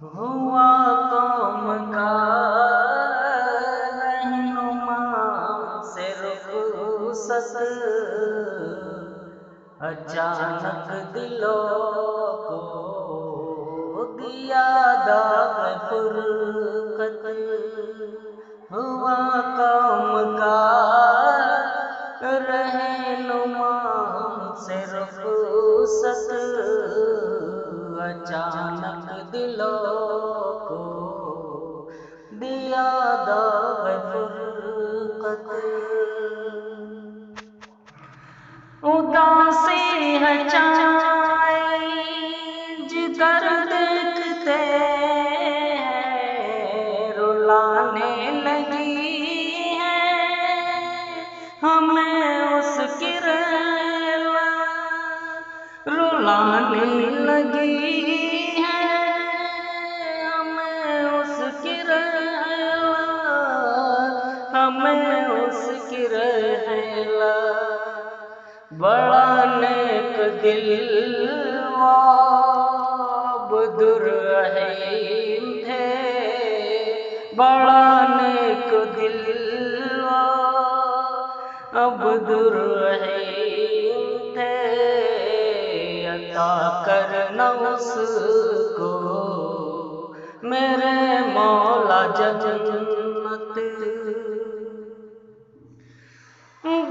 ہوا قوم کا رہنما سے رخصت، اچانک دلوں کو دیا داغ فرقت۔ ہوا قوم کا رہنما سے رخصت، اچانک دلوں کو دیا داغ فرقت۔ اداسی ہے چائے جگر دیکھتے ہیں، رلانے لگی ہے ہمیں اس کی ریلا، رلانے لگی ہے ہمیں اس کی ریلا، ہمیں اس کی ریلا۔ بڑا نیک دل و عبدالرحیم تھے، بڑا نیک دل و عبدالرحیم تھے، عطا کرنا اس کو میرے مولا جنت۔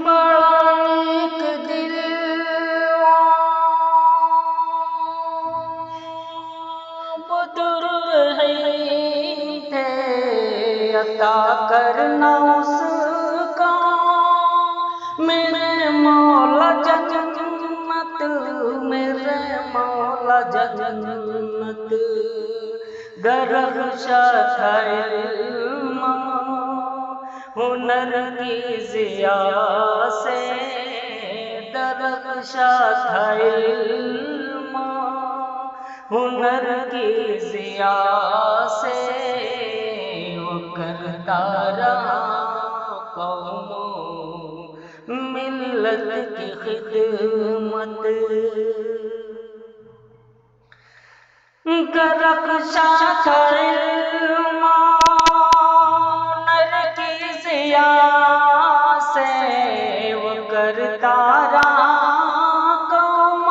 بڑا نیک دل عبدالرحیم تھے، عطا کرنا اس کا میرے مولا جنت، میرے مولا جنت۔ درخشاں تھا علم ہنر کی ضیاء سے، درخشاں تھا علم ہنر کی ضیاء سے، وہ کرتا رہا قوم ملت کی خدمت۔ درخشاں تھا علم ہنر کی ضیاء سے، وہ کرتا رہا قوم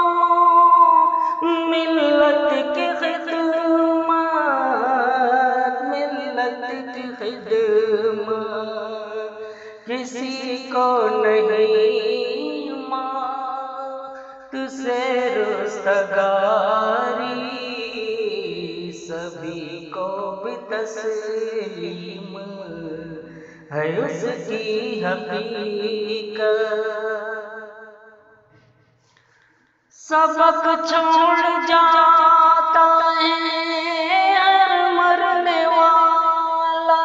ملت کی خدمت، ملت کی خدمت۔ کسی کو نہیں موت سے رستگاری، سبھی کو بھی تسلیم ہے اس کی حقیقت۔ سبق چھوڑ جاتا ہے ہر مرنے والا،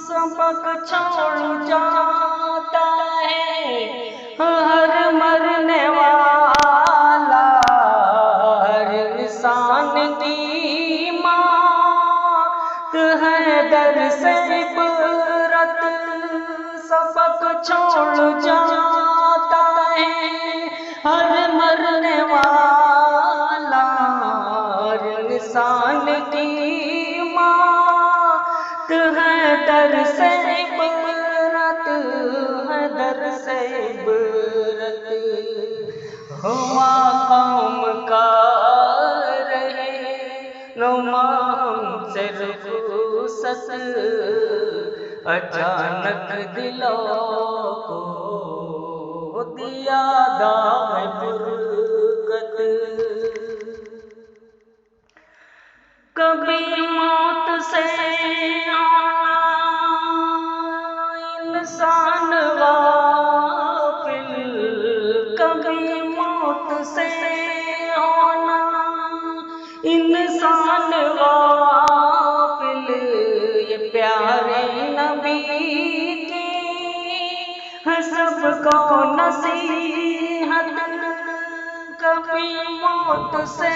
سبق چھوڑ جاتا ہے ہر مرنے والا، ہر انسان کی موت ہے در سے عبرت۔ سبق چھوڑ جاتا ہے ہر مرنے والا، ہر انسان کی موت ہے در سے عبرت، ہے در سے عبرت۔ ہوا قوم کا رہنما ہم سے رخصت، اچانک دلوں کو دیا داغ فرقت۔ کبھی موت سے آنا انسان غافل، کبھی موت سے آنا انسان غافل، یہ پیارے نبی کی ہے سب کو نصیحت۔ کبھی موت سے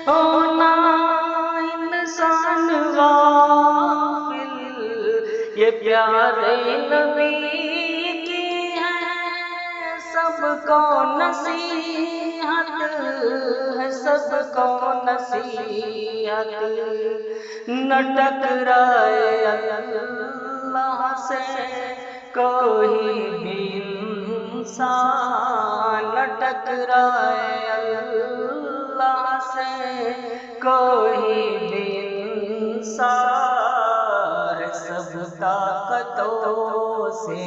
ہونا انسان غافل، یہ پیارے نبی کی ہے سب سب کو نصیحت ہے، سب کو نصیحت، نہ ٹکرائے اللہ سے کوئی بھی انسان، نہ ٹکرائے اللہ سے کوئی بھی انسان، سب طاقتوں سے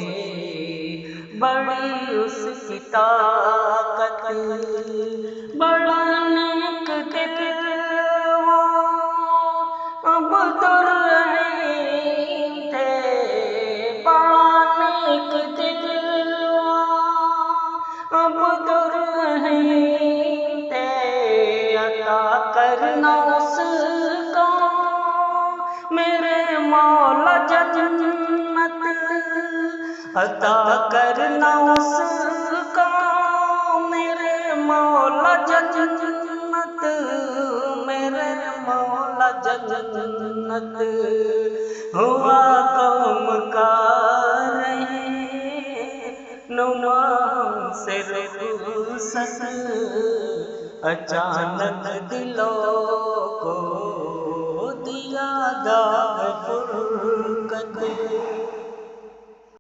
بڑی اس کی طاقت، بڑا نیک دل وہ عبدالرحیم تھے، بڑا نیک دل وہ عبدالرحیم تھے، عطا کرنا اس کو میرے مولا جنت، عطا کرنا اس کو میرے مولا جنت، میرے مولا جنت، ہوا قوم کا رہنما سے رخصت، اچانک دلوں کو دیا داغ فرقت۔